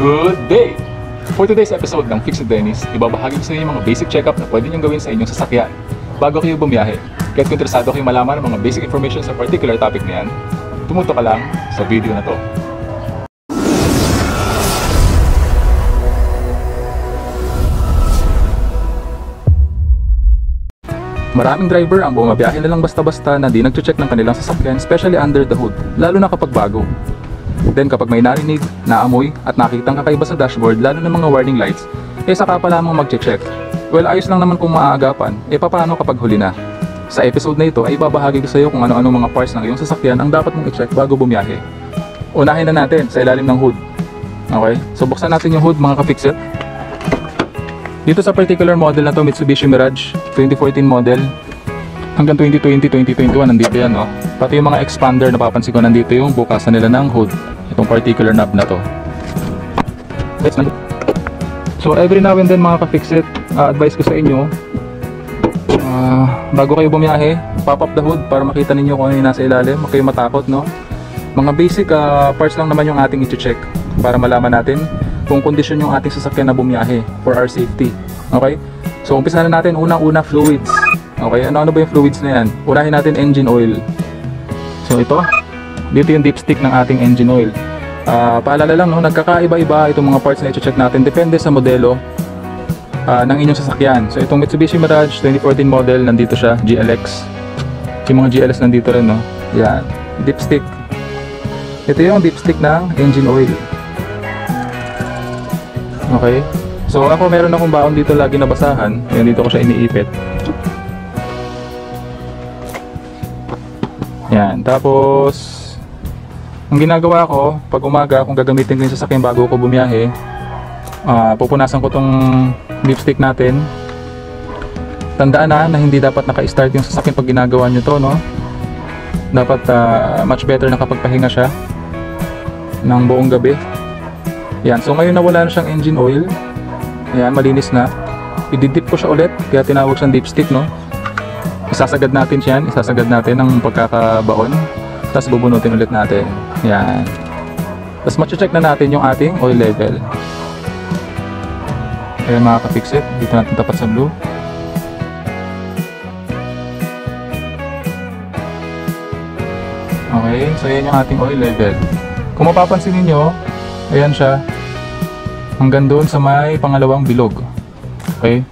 Good day! For today's episode ng Fix It Dennis, ibabahagi ko sa inyo yung mga basic check-up na pwede niyong gawin sa inyong sasakyan bago kayo bumiyahe. Kaya't kung interesado kayong malaman ng mga basic information sa particular topic na yan, tumuto ka lang sa video na to. Maraming driver ang bumabiyahe na lang basta-basta na di nagche-check ng kanilang sasakyan, especially under the hood, lalo na kapag bago. Then kapag may narinig, naamoy at nakitang kakaiba sa dashboard, lalo ng mga warning lights, saka pa lamang magche-check. Well, ayos lang naman kung maaagapan, paano kapag huli na? Sa episode na ito ay ibabahagi ko sa iyo kung ano-ano mga parts ng iyong sasakyan ang dapat mong i-check bago bumiyahe. Unahin na natin sa ilalim ng hood. Okay, so buksan natin yung hood mga ka-fix it. Dito sa particular model na to, Mitsubishi Mirage 2014 model hanggang 2020, 2021 nandito yan, no? Pati yung mga expander, napapansin ko nandito yung bukasan nila ng hood, itong particular knob na to. So every now and then mga ka-fix it, advice ko sa inyo, bago kayo bumiyahe, pop up the hood para makita ninyo kung ano yung nasa ilalim, huwag kayo matakot, no? Mga basic parts lang naman yung ating i-check para malaman natin kung kondisyon yung ating sasakyan na bumiyahe for our safety. Okay? So umpisa na natin, unang-una fluids. Okay, ano ba yung fluids na yan? Unahin natin engine oil. So ito, dito yung dipstick ng ating engine oil. Paalala lang, no, nagkakaiba-iba itong mga parts na i-check natin. Depende sa modelo ng inyong sasakyan. So itong Mitsubishi Mirage 2014 model, nandito siya, GLX. Yung mga GLS nandito rin, no? Yan, dipstick. Ito yung dipstick ng engine oil. Okay, so ako meron akong baon dito lagi nabasahan. Ayan, dito ko siya iniipit. Yan, tapos ang ginagawa ko pag umaga, kung gagamitin ko yung sasakyan bago ko bumiyahe, pupunasan ko tong dipstick natin. Tandaan na hindi dapat naka-start yung sasakyan pag ginagawa nyo to, no? Dapat much better na kapag pahinga siya ng buong gabi. Yan, so ngayon nawala na siyang engine oil. Yan, malinis na. Ididip ko siya ulit, kaya tinawag siyang dipstick, no? Isasagad natin siya, isasagad natin ng pagkakabaon, tapos bubunutin ulit natin. Yan. Tapos ma-check na natin yung ating oil level. Ayan mga ka-fix it, dito natin tapat sa blue. Okay, so yan yung ating oil level. Kung mapapansin niyo, ayan siya, hanggang doon sa may pangalawang bilog. Okay.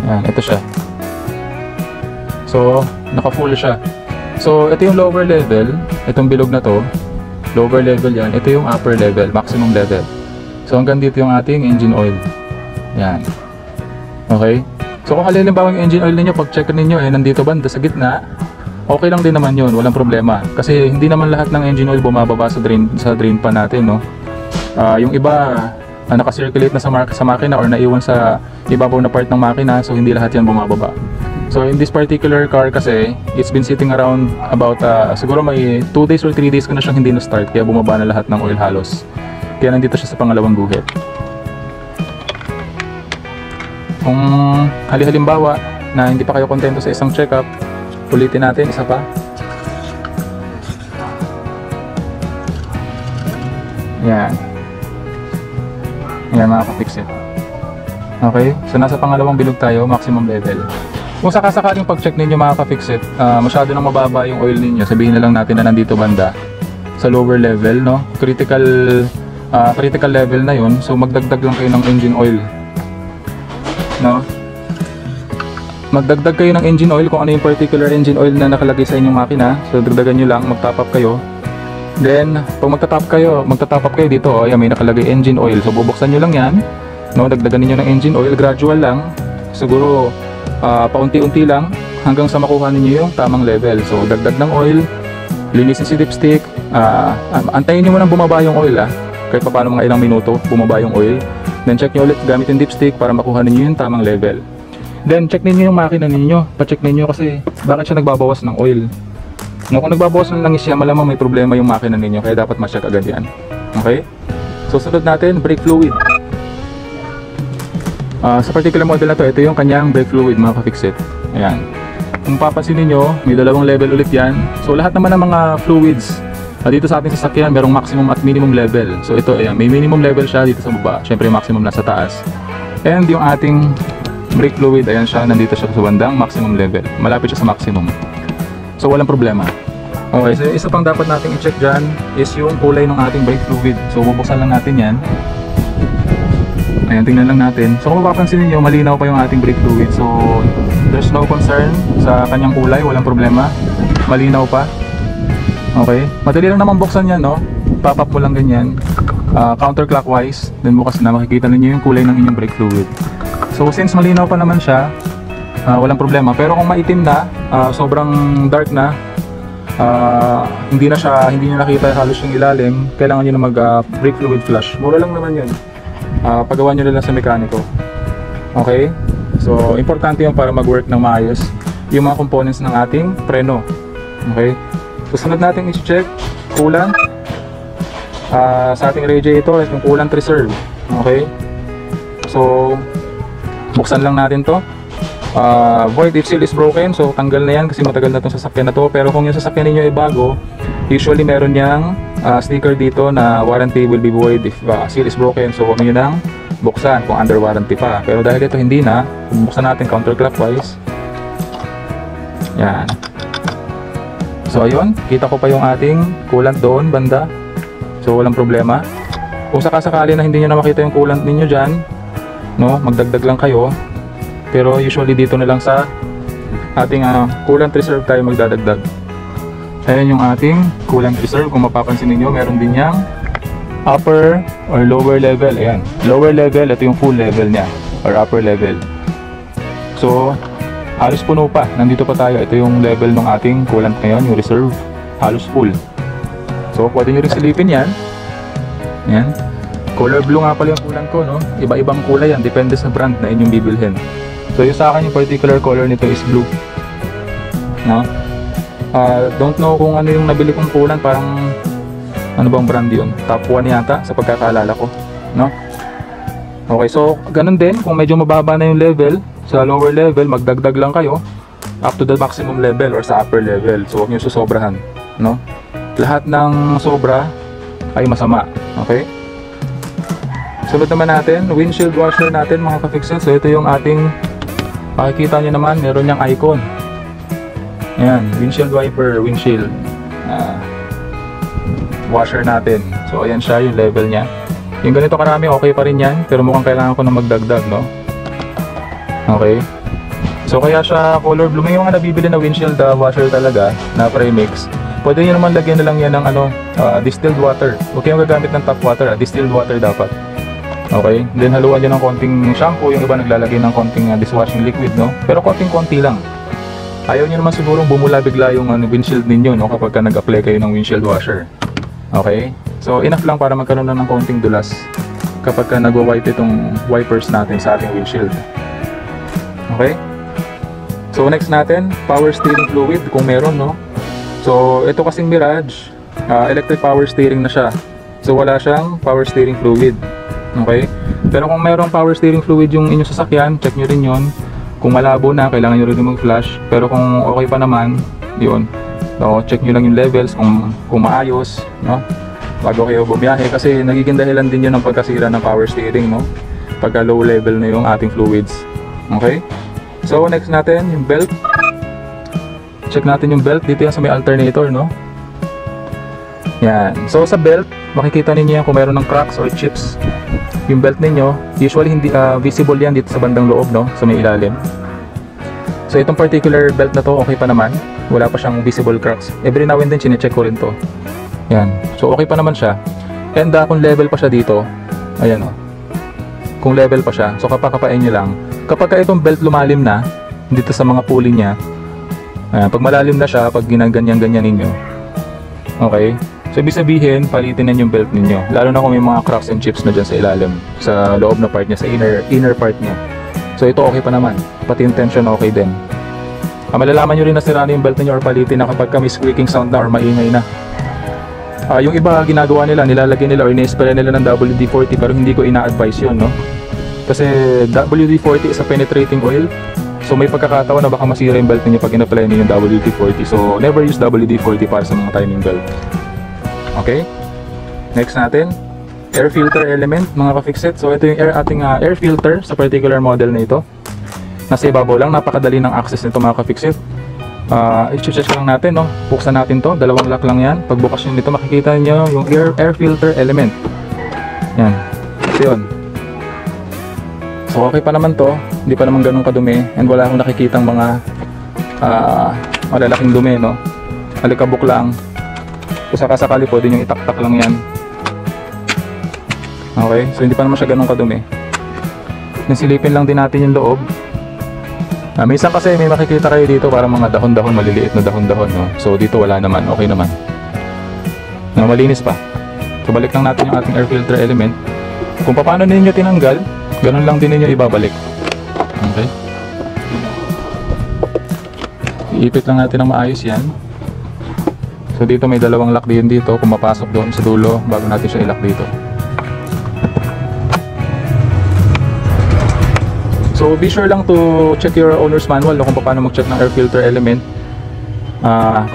Ayan, ito siya. So, naka-full siya. So, ito yung lower level. Itong bilog na to, lower level yan. Ito yung upper level, maximum level. So, hanggang dito yung ating engine oil. Yan. Okay? So, kung halimbawa yung engine oil ninyo, pag-check ninyo, nandito banda sa gitna, okay lang din naman yun, walang problema. Kasi hindi naman lahat ng engine oil bumababa sa drain pan natin, no? Yung iba, naka-circulate na sa makina or naiwan sa ibabaw na part ng makina, so hindi lahat yan bumababa. So in this particular car kasi, it's been sitting around about siguro may 2 days or 3 days ko na siyang hindi na-start, kaya bumaba na lahat ng oil halos. Kaya nandito siya sa pangalawang guhit. Kung halimbawa na hindi pa kayo kontento sa isang check-up, ulitin natin isa pa. Yan. Yan mga ka-fix it. Okay, so nasa pangalawang bilog tayo, maximum level. Kung sakasakaling pag-check ninyo mga ka-fix it, masyado nang mababa yung oil ninyo, sabihin na lang natin na nandito banda sa lower level, no? Critical level na yun, so magdagdag lang kayo ng engine oil, no? Magdagdag kayo ng engine oil kung ano yung particular engine oil na nakalagay sa inyong makina, so dagdagan nyo lang, mag-top up kayo. Then, pag magta-top up kayo dito, ayan, may nakalagay engine oil. So, bubuksan nyo lang yan. No, dagdagan niyo ng engine oil. Gradual lang. Siguro, paunti-unti lang hanggang sa makuha niyo yung tamang level. So, dagdag ng oil. Linisin si dipstick. Antayin nyo mo nang bumaba yung oil, kahit pa paano mga ilang minuto, bumaba yung oil. Then, check nyo ulit gamit yung dipstick para makuha niyo yung tamang level. Then, check niyo yung makina ninyo. Pa-check niyo kasi bakit siya nagbabawas ng oil. No, kung nagbabawas ng langis siya, malamang may problema yung makina ninyo, kaya dapat ma-check agad yan. Okay? So, sunod natin, brake fluid. Sa particular model na to, ito yung kanyang brake fluid, mga ka-fix it. Ayan. Kung papansin niyo, may dalawang level ulit yan. So, lahat naman ng mga fluids Dito sa ating sasakyan, merong maximum at minimum level. So ito, ayan, may minimum level siya dito sa baba. Syempre maximum nasa taas. And yung ating brake fluid, ayan siya, nandito siya sa bandang maximum level. Malapit siya sa maximum. So walang problema. Okay, so isa pang dapat nating i-check dyan is yung kulay ng ating brake fluid. So bubuksan lang natin yan. Ayan, tingnan lang natin. So kung mapapansin niyo, malinaw pa yung ating brake fluid. So there's no concern sa kanyang kulay, walang problema. Malinaw pa. Okay, madali lang naman buksan yan, no? Pop up mo lang ganyan, counterclockwise, then bukas na, makikita ninyo yung kulay ng inyong brake fluid. So since malinaw pa naman siya, walang problema. Pero kung maitim na, sobrang dark na, hindi nyo nakita halos yung ilalim, kailangan nyo na mag brake fluid flush. Mura lang naman yun. Pagawa nyo lang sa mekaniko. Okay, so importante yun para mag-work ng maayos yung mga components ng ating preno. Okay, susunod natin i-check coolant sa ating radiator at yung coolant reserve. Okay, so buksan lang natin to. Void if seal is broken, so tanggal na yan kasi matagal na itong sasakyan na to. Pero kung yung sasakyan ninyo ay bago, usually meron niyang sticker dito na warranty will be void if seal is broken. So huwag nyo nang buksan kung under warranty pa. Pero dahil ito hindi na, buksan natin counterclockwise. Yan. So ayun, kita ko pa yung ating coolant doon banda. So walang problema. Kung sakasakali na hindi nyo na makita yung coolant ninyo dyan, no, magdagdag lang kayo. Pero usually dito na lang sa ating coolant reserve tayo magdadagdag. Ayan yung ating coolant reserve. Kung mapapansin niyo, meron din yang upper or lower level. Ayan, lower level, ito yung full level niya or upper level. So halos puno pa, nandito pa tayo. Ito yung level ng ating coolant ngayon, yung reserve, halos full. So pwede nyo rin silipin yan. Ayan, color blue nga pala yung coolant ko, no? Iba-ibang kulay yan, depende sa brand na inyong bibilhin. So yung sa akin, yung particular color nito is blue, no? Don't know kung ano yung nabili kong coolant, parang ano bang brand yun, top 1 yata sa pagkakaalala ko, no? Okay, so ganun din, kung medyo mababa na yung level, sa lower level magdagdag lang kayo up to the maximum level or sa upper level. So huwag nyo susobrahan, no? Lahat ng sobra ay masama. Okay, sunod naman natin, windshield washer natin mga ka-fixes. So ito yung ating, makikita nyo naman, meron niyang icon. Ayan, windshield wiper, windshield washer natin. So ayan siya, yung level niya. Yung ganito karami, okay pa rin yan. Pero mukhang kailangan ko na magdagdag, no? Okay, so kaya siya color blue. May mga nabibili na windshield washer talaga na premix. Pwede nyo naman lagyan na lang yan ng distilled water. Huwag kayong gagamit ng tap water, distilled water dapat. Okay, then haluan nyo ng konting shampoo. Yung iba naglalagay ng konting dishwashing liquid, no? Pero konting-konti lang. Ayaw nyo naman sigurong bumula bigla yung windshield ninyo, no? Kapag ka nag-apply kayo ng windshield washer. Okay, so enough lang para magkaroon na ng konting dulas kapag ka nagwa-wipe itong wipers natin sa ating windshield. Okay, so next natin, power steering fluid kung meron, no? So ito kasing Mirage, electric power steering na siya. So wala siyang power steering fluid. Okay, pero kung mayroong power steering fluid yung inyong sasakyan, check nyo rin yun. Kung malabo na, kailangan nyo rin mag-flash. Pero kung okay pa naman, yun, so check nyo lang yung levels kung maayos, no? Bago kayo bumiyahe, kasi nagiging dahilan din yun ng pagkasira ng power steering, no? Pagka low level na yung ating fluids. Okay, so next natin yung belt. Check natin yung belt, dito yan sa may alternator, no? Yan, so sa belt, makikita ninyo yan kung meron ng cracks or chips yung belt ninyo. Usually hindi visible yan dito sa bandang loob, no? Sa may ilalim. So itong particular belt na to, okay pa naman, wala pa siyang visible cracks. Every now and then chinecheck ko rin to. Yan, so okay pa naman siya. And kung level pa siya dito, ayan, oh, kung level pa siya, so kapakapain nyo lang. Kapag itong belt lumalim na dito sa mga pulley niya, pag malalim na siya, pag ginaganyan-ganyan ninyo, okay, so ibig sabihin, palitin na yung belt ninyo. Lalo na kung may mga cracks and chips na dyan sa ilalim, sa loob na part niya, sa inner part niya. So ito okay pa naman, pati yung tension okay din. Malalaman nyo rin na sira na yung belt niyo or palitin na kapag may squeaking sound na or maingay na. Yung iba ginagawa nila, nilalagyan nila or ina-spray nila ng WD-40, pero hindi ko ina-advise yun, no? Kasi WD-40 is a penetrating oil. So may pagkakataon na baka masira yung belt niyo pag in-apply niyo yung WD-40. So never use WD-40 para sa mga timing belt. Okay? Next natin, air filter element, mga ka-fixit. So ito yung ating air filter sa particular model na ito. Nasa ibabaw lang, napakadali ng access nito mga ka-fixit. I-check lang natin, no? Buksan natin to, dalawang lock lang yan. Pagbukas nyo nito, makikita nyo yung air filter element. Yan. So yun. So okay pa naman to, hindi pa naman ganun kadumi, and wala akong nakikitang mga malalaking dumi, no? Alikabok lang. Kung sakasakali po din yung itaktak lang yan. Okay, so hindi pa naman siya ganun kadumi. Nasilipin lang din natin yung loob. Minsan kasi may makikita kayo dito parang mga dahon-dahon, maliliit na dahon-dahon, no? So dito wala naman, okay naman. Malinis pa. So balik lang natin yung ating air filter element. Kung paano ninyo tinanggal, ganun lang din ninyo ibabalik. Okay? Iipit lang natin ng maayos yan. So dito may dalawang lock din dito, kung mapasok doon sa dulo bago natin siya i-lock dito. So be sure lang to check your owner's manual, no, kung paano mag-check ng air filter element.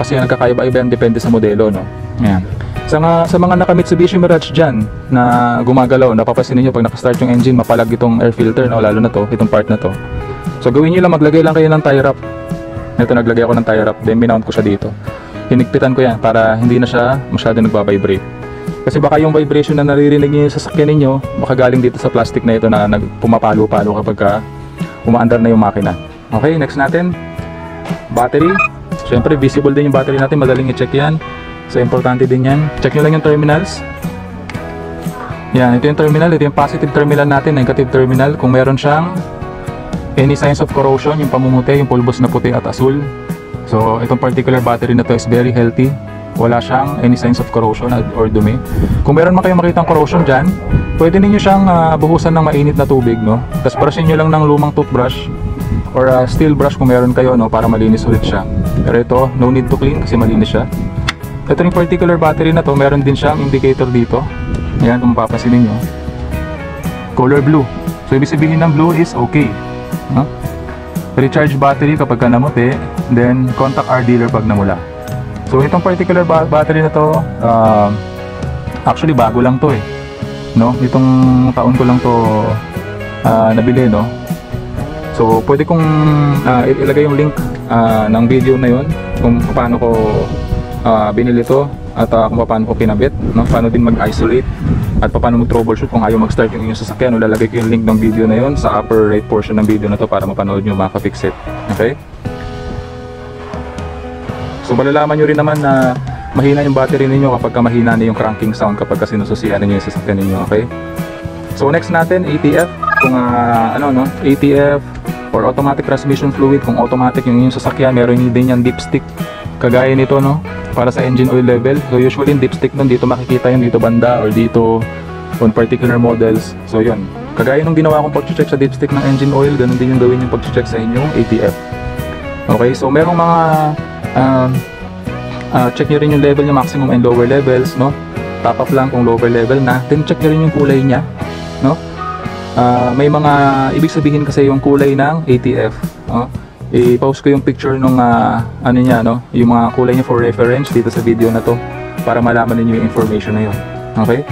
Kasi nagkakaiba-iba yan, depende sa modelo, no. Ayan. Sa mga naka-Mitsubishi Mirage dyan na gumagalaw, napapansin niyo pag naka-start yung engine, mapalag itong air filter, no, lalo na to, itong part na to. So gawin niyo lang, maglagay lang kayo ng tie wrap. Ito, naglagay ako ng tie wrap, then minount ko siya dito. Hinigpitan ko yan para hindi na siya masyado nagbabibrate. Kasi baka yung vibration na naririnig niyo sa sasakyan ninyo, baka galing dito sa plastic na ito na pumapalo-palo kapag umaandar na yung makina. Okay, next natin, battery. Siyempre, visible din yung battery natin, madaling i-check yan. So, importante din yan. Check nyo lang yung terminals. Yan, ito yung terminal, ito yung positive terminal natin, negative terminal. Kung meron siyang any signs of corrosion, yung pamumuti, yung pulbos na puti at asul. So, itong particular battery na to is very healthy. Wala siyang any signs of corrosion or dumi. Kung meron man kayong makitang corrosion dyan, pwede ninyo siyang buhusan ng mainit na tubig, no? Tapos brushin nyo lang ng lumang toothbrush or steel brush kung meron kayo, no? Para malinis ulit siya. Pero ito, no need to clean kasi malinis siya. Ito yung particular battery na to, meron din siyang indicator dito. Ayan, kung mapapansin ninyo. Color blue. So, ibig sabihin ng blue is okay, no? Recharge battery kapag ka namuti, then contact our dealer pag namula. So itong particular battery na to, actually bago lang to, no? Itong taon ko lang to nabili, no? So pwede kong ilagay yung link ng video na yun kung paano ko binili to at kung paano ko kinabit, no? Paano din mag-isolate at paano mag-troubleshoot kung ayaw mag-start yung inyong sasakyan. Lalagay ko yung link ng video na yun sa upper right portion ng video na to para mapanood nyo, maka-fix it. Okay? So malalaman nyo rin naman na mahina yung battery ninyo kapag mahina na yung cranking sound kapag sinususian ninyo yung sasakyan ninyo, okay? So next natin, ATF. Kung ATF or automatic transmission fluid, kung automatic yung inyong sasakyan, meron din yung dipstick kagaya nito, no? Para sa engine oil level. So usually yung dipstick nun, dito makikita yung dito banda or dito on particular models. So yun, kagaya nung ginawa kong pag-check sa dipstick ng engine oil, ganun din yung gawin yung pag-check sa inyong ATF. Okay, so merong mga check nyo rin yung level niya, maximum and lower levels, no? Top up lang kung lower level na. Then check nyo rin yung kulay niya, no? May mga ibig sabihin kasi yung kulay ng ATF, no? I-post ko yung picture nung ano niya, no? Yung mga kulay niya for reference dito sa video na to para malaman niyo yung information na yun. Okay?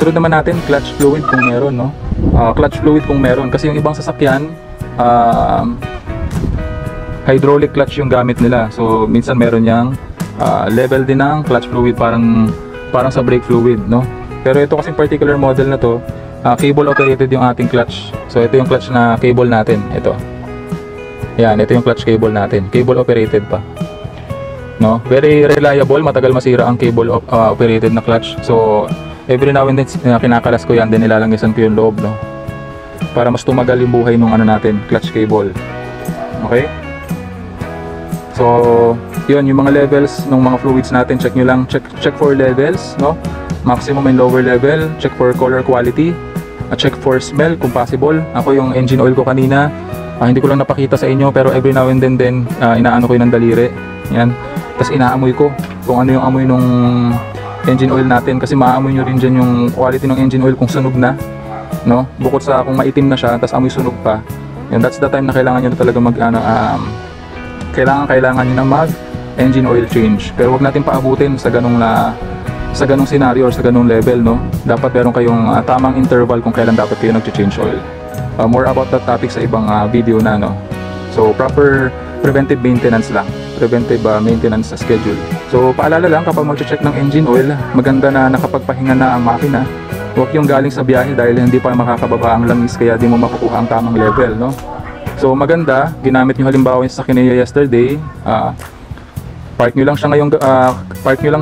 Sunod naman natin, clutch fluid kung meron, no? Clutch fluid kung meron kasi yung ibang sasakyan hydraulic clutch yung gamit nila. So minsan meron yang level din ng clutch fluid parang sa brake fluid, no? Pero ito kasi particular model na to, cable operated yung ating clutch. So ito yung clutch na cable natin, ito. Yan, ito yung clutch cable natin. Cable operated pa. No? Very reliable, matagal masira ang cable operated na clutch. So every now and then kinakalas ko yan, then nilalangisan ko yung loob, no? Para mas tumagal yung buhay ng ano natin, clutch cable. Okay? So, yun yung mga levels ng mga fluids natin, check nyo lang, check for levels, no? Maximum and lower level, check for color quality, check for smell kung possible. Ako yung engine oil ko kanina, hindi ko lang napakita sa inyo, pero every now and then inaano ko yun ng daliri. Yan. Tapos inaamoy ko kung ano yung amoy nung engine oil natin, kasi maamoy nyo rin dyan yung quality ng engine oil kung sunog na, no? Bukod sa kung maitim na siya, tapos amoy sunog pa. Yan, that's the time na kailangan nyo na talaga kailangan nyo na mag engine oil change. Pero wag natin paabutin sa ganung scenario or sa ganung level, no. Dapat meron kayong tamang interval kung kailan dapat kayo nag-change oil. More about that topic sa ibang video na, no. So proper preventive maintenance lang, preventive maintenance schedule. So paalala lang, kapag mag-check ng engine oil, maganda na nakapagpahinga na ang makina. Huwag yung galing sa biyahe dahil hindi pa makakababa ang langis, kaya di mo makukuha ang tamang level, no. So maganda, ginamit nyo halimbawa yung sakyan niyo yesterday, park nyo lang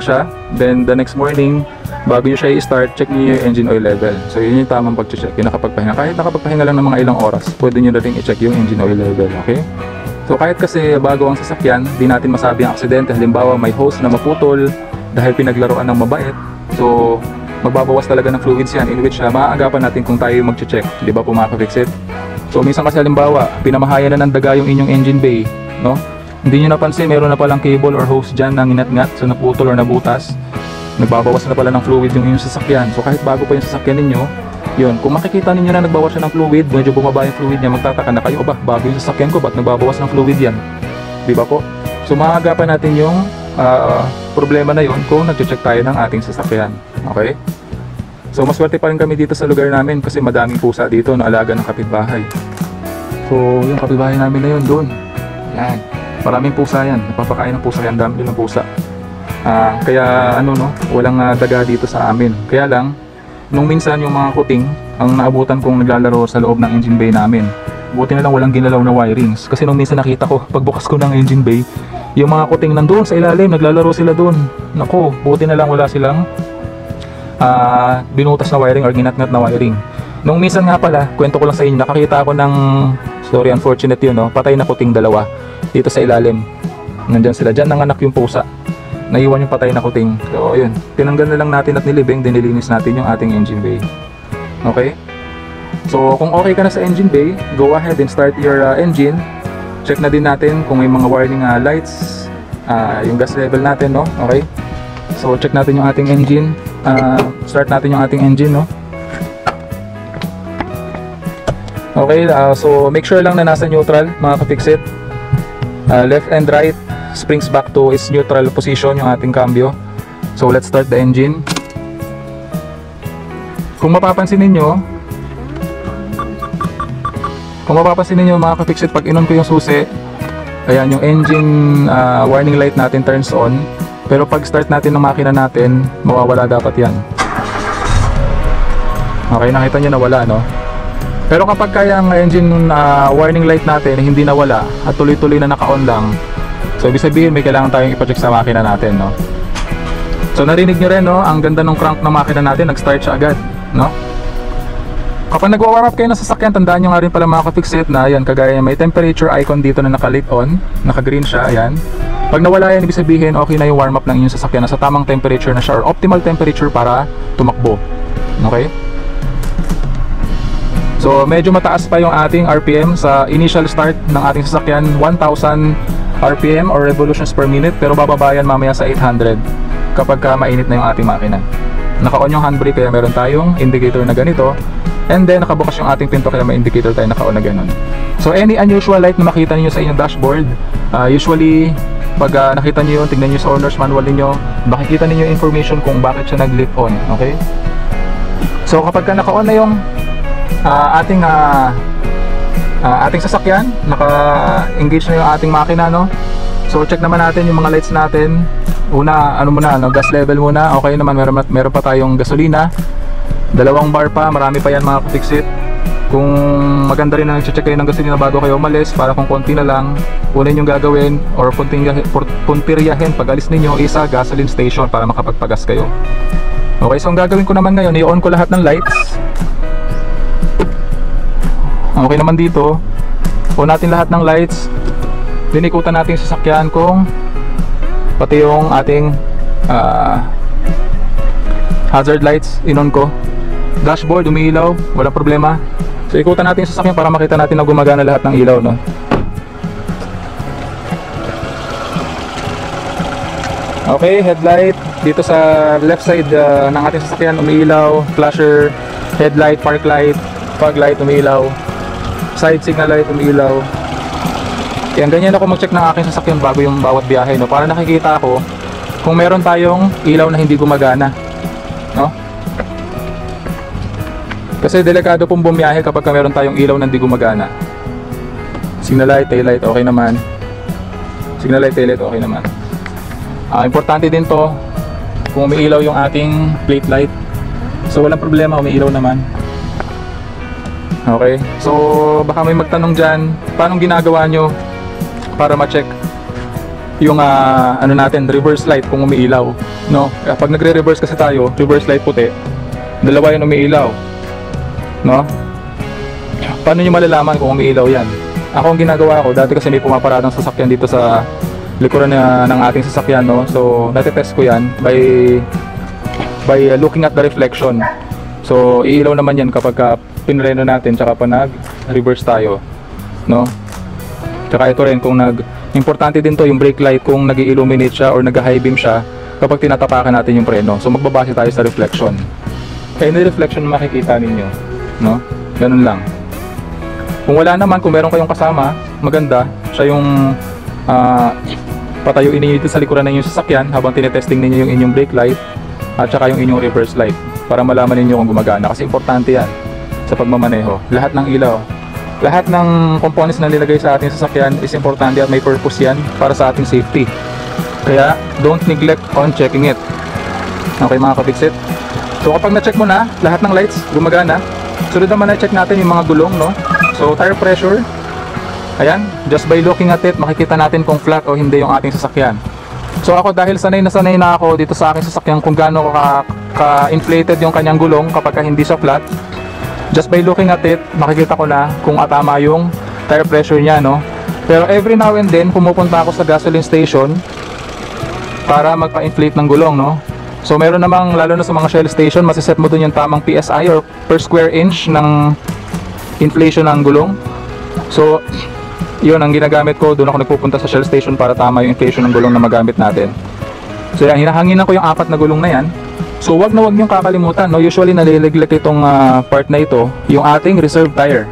siya, then the next morning bago nyo siya i-start, check nyo yung engine oil level. So yun yung tamang pag-check, yung nakapagpahinga. Kahit nakapagpahinga lang ng mga ilang oras, pwede nyo na rin i-check yung engine oil level, okay? So kahit kasi bago ang sasakyan, di natin masabi ang aksidente. Halimbawa may hose na maputol dahil pinaglaruan ng mabait, so magbabawas talaga ng fluids yan, in which maaagapan natin kung tayo yung mag-check, di ba po makaka-fix it? So minsan kasi halimbawa, pinamahayan na ng daga yung inyong engine bay, no? Hindi nyo napansin, meron na palang cable or hose dyan na nginat-ngat, so naputol or nabutas. Nagbabawas na pala ng fluid yung inyong sasakyan. So kahit bago pa yung sasakyan ninyo, yun, kung makikita ninyo na nagbawas siya ng fluid, medyo bumaba yung fluid niya, magtataka na kayo, bago yung sasakyan ko, ba't nagbabawas ng fluid yan? Di ba po? So maaagapan natin yung problema na yun kung nag-check tayo ng ating sasakyan. Okay? So maswerte pa rin kami dito sa lugar namin kasi madaming pusa dito na alaga ng kapitbahay. So yung kapitbahay namin na yun doon. Yan. Maraming pusa yan. Napapakain ng pusa yan. Dami din ng pusa. Kaya walang daga dito sa amin. Kaya lang, nung minsan yung mga kuting ang naabutan kong naglalaro sa loob ng engine bay namin. Buti na lang walang ginalaw na wirings. Kasi nung minsan nakita ko, pagbukas ko ng engine bay, yung mga kuting nandoon sa ilalim, naglalaro sila doon. Naku, buti na lang wala silang binutas na wiring or ginatngat na wiring. Nung minsan nga pala, kwento ko lang sa inyo, nakakita ako ng, sorry, unfortunate yun, no? Patay na kuting dalawa dito sa ilalim. Nandyan sila, dyan nanganak yung pusa, naiwan yung patay na kuting. So yun, tinanggal na lang natin at nilibing, dinilinis natin yung ating engine bay. Okay, so kung okay ka na sa engine bay, go ahead and start your engine. Check na din natin kung may mga warning lights, yung gas level natin, no? Okay, so check natin yung ating engine. Start natin yung ating engine, no? Okay, so make sure lang na nasa neutral, mga ka-fix it. Left and right springs back to its neutral position yung ating cambio. So let's start the engine. Kung mapapansin ninyo mga ka-fix it, pag inon ko yung susi, ayan, yung engine warning light natin turns on. Pero pag start natin ng makina natin, mawawala dapat yan. Okay, nakita nyo na wala, no? Pero kapag kaya ang engine warning light natin hindi nawala at tuloy-tuloy na naka-on lang, so ibig sabihin may kailangan tayong ipa-check sa makina natin, no? So narinig nyo rin, no? Ang ganda ng crank ng makina natin, nag-start siya agad, no? Kapag nag-warm up kayo ng sasakyan, tandaan nyo nga rin pala mga ka-fix it na ayan, kagaya may temperature icon dito na naka-lit on, naka-green siya, ayan. Pag nawala yan, ibig sabihin okay na yung warm up ng inyong sasakyan, nasa tamang temperature na siya or optimal temperature para tumakbo. Okay? So medyo mataas pa yung ating RPM sa initial start ng ating sasakyan, 1000 RPM or revolutions per minute, pero bababa yan mamaya sa 800 kapag mainit na yung ating makina. Naka-on yung handbrake kaya meron tayong indicator na ganito, and then nakabukas yung ating pinto kaya may indicator tayo naka-on na ganun. So any unusual light na makita niyo sa inyong dashboard, usually pag nakita niyo yun, tingnan niyo sa owner's manual niyo, makikita niyo yung information kung bakit siya nag-lit on. Okay? So kapag naka-on na yung ating sasakyan, naka-engage na yung ating makina, no? So check naman natin yung mga lights natin. Una, gas level muna. Okay naman, meron pa tayong gasolina. 2 bar pa, marami pa yan mga ka-fix it. Kung maganda rin na nag-check kayo ng gasolina bago kayo umalis, para kung konti na lang, unin yung gagawin or puntiryahin pag alis ninyo isa gasoline station para makapagpagas kayo. Okay, so ang gagawin ko naman ngayon, i-on ko lahat ng lights. Okay naman dito, on natin lahat ng lights. Dinikutan natin sa sasakyan kung pati yung ating hazard lights, inon ko. Dashboard, umiilaw, walang problema. So ikutan natin sa sasakyan para makita natin na gumagana lahat ng ilaw, no? Okay, headlight dito sa left side ng ating sasakyan umiilaw, flasher, headlight, park light, fog light umiilaw, side signal light umiilaw. Kaya ganyan ako mag-check ng aking sasakyan bago yung bawat biyahe, no? Para nakikita ako kung meron tayong ilaw na hindi gumagana, no? Kasi delikado pong bumiyahe kapag meron tayong ilaw na hindi gumagana. Signal light, tail light, okay naman. Signal light, tail light, okay naman. Importante din to kung umiilaw yung ating plate light. So walang problema, umiilaw naman. Okay, so baka may magtanong dyan, paano ginagawa nyo para ma-check yung ano natin, reverse light kung umiilaw, no? Kapag nagre-reverse kasi tayo, reverse light puti, dalawa yung umiilaw, no? Paano nyo malalaman kung umiilaw yan? Ako ang ginagawa ko, dati kasi may pumaparadang sasakyan dito sa likuran ng ating sasakyan, no? So natetest ko yan by looking at the reflection. So iilaw naman yan kapag pinreno natin tsaka pa nag-reverse tayo, no? Tsaka ito rin kung importante din to yung brake light kung nag-illuminate siya or nag-high beam siya kapag tinatapakan natin yung preno. So magbabase tayo sa reflection. Kaya yung reflection makikita ninyo, no? Ganun lang. Kung wala naman, kung meron kayong kasama, maganda siya yung patayuin ninyo dito sa likuran ng inyong sasakyan habang tinetesting ninyo yung inyong brake light at saka yung inyong reverse light para malaman ninyo kung gumagana, kasi importante yan sa pagmamaneho. Lahat ng ilaw, lahat ng components na nilagay sa ating sasakyan is importante at may purpose yan para sa ating safety. Kaya don't neglect on checking it. Okay mga kabigsit, so kapag na-check mo na lahat ng lights gumagana, sunod naman na-check natin yung mga gulong, no? So tire pressure, ayan, just by looking at it makikita natin kung flat o hindi yung ating sasakyan. So ako, dahil sanay na ako dito sa aking sasakyan kung gaano ka-inflated yung kanyang gulong kapag hindi siya flat, just by looking at it, makikita ko na kung tama yung tire pressure niya, no? Pero every now and then, pumupunta ako sa gasoline station para magpa-inflate ng gulong, no? So meron namang, lalo na sa mga Shell station, masiset mo dun yung tamang PSI or per square inch ng inflation ng gulong. So yun ang ginagamit ko, doon ako nagpupunta sa Shell station para tama yung inflation ng gulong na magamit natin. So yan, hinahanginan ko yung 4 na gulong na yan. So wag niyong kakalimutan, no? Usually naliliglag itong part na ito, yung ating reserve tire.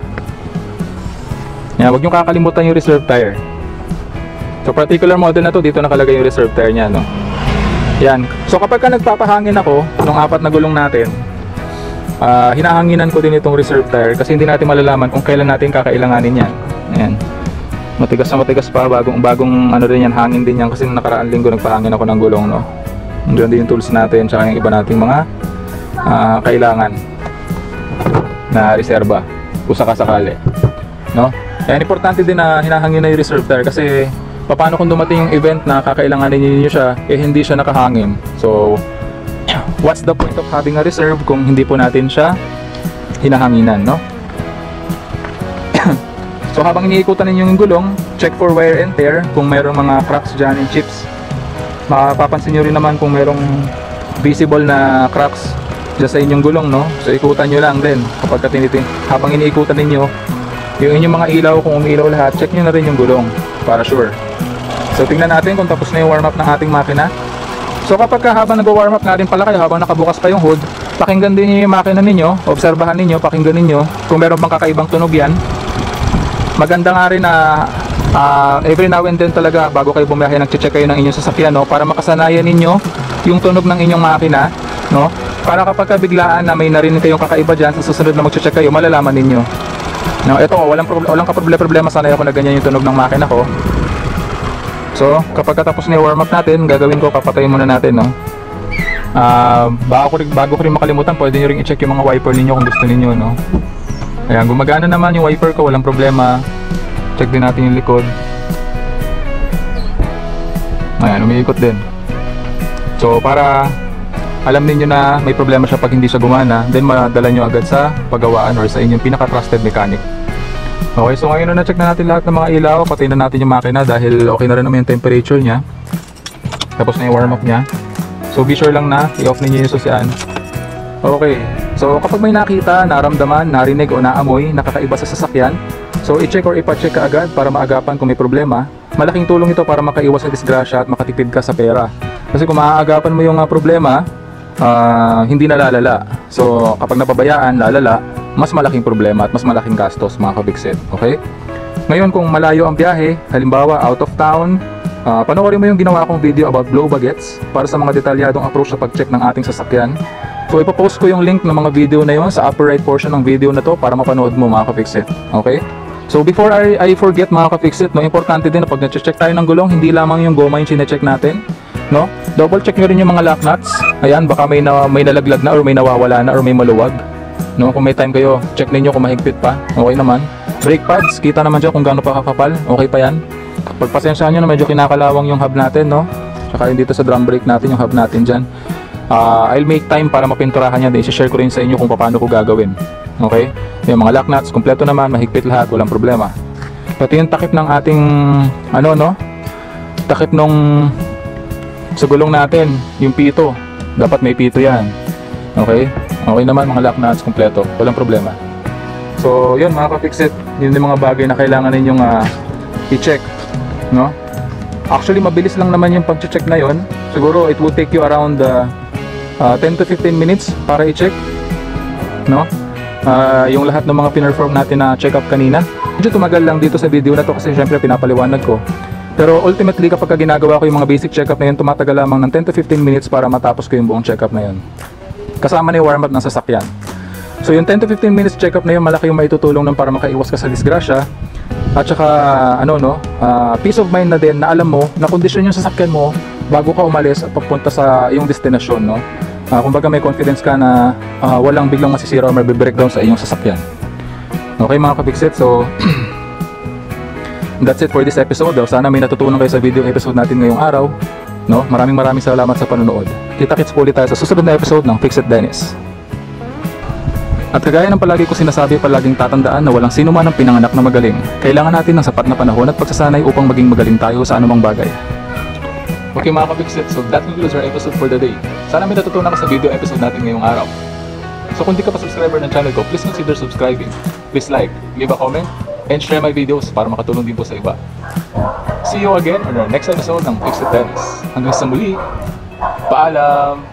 Yan, wag niyong kakalimutan yung reserve tire. So particular model na to, dito nakalagay yung reserve tire niya, no? Yan. So kapag nagpapahangin ako ng 4 na gulong natin, hinahanginan ko din itong reserve tire kasi hindi natin malalaman kung kailan natin kakailanganin yan. Ayan. Matigas na matigas pa, bagong ano rin yan, hangin din yan kasi nakaraang linggo nagpahangin ako ng gulong, no? Diyan din yung tools natin tsaka yung iba nating mga kailangan na reserba kung sakasakali, no? Kaya importante din na hinahangin na yung reserve tire kasi paano kung dumating yung event na kakailanganin niyo siya hindi siya nakahangin. So what's the point of having a reserve kung hindi po natin siya hinahanginan, no? So habang iniikutan ninyo yung gulong, check for wear and tear kung mayroong mga cracks dyan and chips. Mapapansin nyo rin naman kung mayroong visible na cracks dyan sa inyong gulong, no? So ikutan nyo lang din kapag habang iniikutan ninyo yung inyong mga ilaw, kung umiilaw lahat, check nyo na rin yung gulong para sure. So tingnan natin kung tapos na yung warm up ng ating makina. So kapag habang nag-warm up natin pala kayo, habang nakabukas pa yung hood, pakinggan din niyo yung makina ninyo, obserbahan ninyo, pakinggan ninyo kung meron bang kakaibang tunog yan. Maganda nga rin na every now and then talaga bago kayo bumiyahe nag-check kayo ng inyong sasakyan, no? Para makasanayan ninyo yung tunog ng inyong makina, no? Para kapag biglaan na may narinig kayong kakaiba dyan, sa susunod na mag-check kayo, malalaman ninyo. No, ito, walang problema sanay ako na ganyan yung tunog ng makina ko. So kapag katapos na yung warm up natin, gagawin ko, papatayin muna natin, no? Bago ko rin makalimutan, pwede nyo rin i-check yung mga wiper ninyo kung gusto ninyo, no? Ayan, gumagana naman yung wiper ko, walang problema. Check din natin yung likod. Ayan, umiikot din. So para alam niyo na may problema siya pag hindi siya gumana, then madala nyo agad sa paggawaan or sa inyong pinaka-trusted mechanic. Okay, so ngayon na check na natin lahat ng mga ilaw, pati na natin yung makina dahil okay na rin naman yung temperature niya. Tapos na yung warm up niya. So be sure lang na i-off niyo yung susian. Okay, so kapag may nakita, naramdaman, narinig o naamoy nakakaiba sa sasakyan, so i-check or ipa-check ka agad para maagapan kung may problema. Malaking tulong ito para makaiwas sa disgrasya at makatipid ka sa pera. Kasi kung maaagapan mo yung problema, hindi na lalala. So kapag napabayaan, lalala, mas malaking problema at mas malaking gastos, mga kabigsit. Okay? Ngayon kung malayo ang biyahe, halimbawa out of town, panoorin mo yung ginawa kong video about blow bagets para sa mga detalyadong approach sa pag-check ng ating sasakyan. So ipopost ko yung link ng mga video na yun sa upper right portion ng video na to para mapanood mo mga ka-fixit. Okay? So before I forget mga ka-fixit, no, importante din na pag na-check tayo ng gulong, hindi lamang yung goma yung chine-check natin. No? Double check nyo rin yung mga lock nuts. Ayan, baka may nalaglag na or may nawawala na or may maluwag. No? Kung may time kayo, check ninyo kung mahigpit pa. Okay naman. Brake pads, kita naman dyan kung gaano pa kakapal. Okay pa yan. Pagpasensyahan nyo na medyo kinakalawang yung hub natin, no? Tsaka yung dito sa drum brake natin, yung hub natin dyan. I'll make time para mapinturahan yan. I-share ko rin sa inyo kung paano ko gagawin. Okay? Yung mga lock nuts, kompleto naman, mahigpit lahat, walang problema. Pati yung takip ng ating, takip nung sa gulong natin, yung pito. Dapat may pito yan. Okay? Okay naman, mga lock nuts, kompleto, walang problema. So, yun mga ka-fixit, yun yung mga bagay na kailangan ninyong i-check. No? Actually, mabilis lang naman yung pag-check na yun. Siguro, it will take you around 10 to 15 minutes para i-check. No? Yung lahat ng mga pinerform natin na check-up kanina. Medyo tumagal lang dito sa video na to kasi syempre pinapaliwanag ko. Pero ultimately, kapag ginagawa ko yung mga basic check-up na yun, tumatagal lamang ng 10 to 15 minutes para matapos ko yung buong check-up na yun. Kasama na yung warm-up ng sasakyan. So yung 10 to 15 minutes check-up na yun, malaki yung maitutulong ng para makaiwas ka sa disgrasya. At saka, peace of mind na din na alam mo na kondisyon yung sasakyan mo bago ka umalis at papunta sa iyong destinasyon, no? Kumbaga may confidence ka na walang biglang masisira o may breakdown sa iyong sasakyan. Okay mga ka-fixit, so that's it for this episode. Sana may natutunan kayo sa video episode natin ngayong araw, no? Maraming salamat sa panonood. Kita-kits po ulit tayo sa susunod na episode ng Fix It Dennis. At kagaya ng palagi ko sinasabi, palaging tatandaan na walang sino man ang pinanganak na magaling. Kailangan natin ng sapat na panahon at pagsasanay upang maging magaling tayo sa anumang bagay. Okay mga ka-fixit, so that concludes our episode for the day. Sana may natutunan ka sa video episode natin ngayong araw. So kung di ka pa subscriber ng channel ko, please consider subscribing. Please like, leave a comment, and share my videos para makatulong din po sa iba. See you again on our next episode ng Fix It Dennis. Hanggang sa muli, paalam!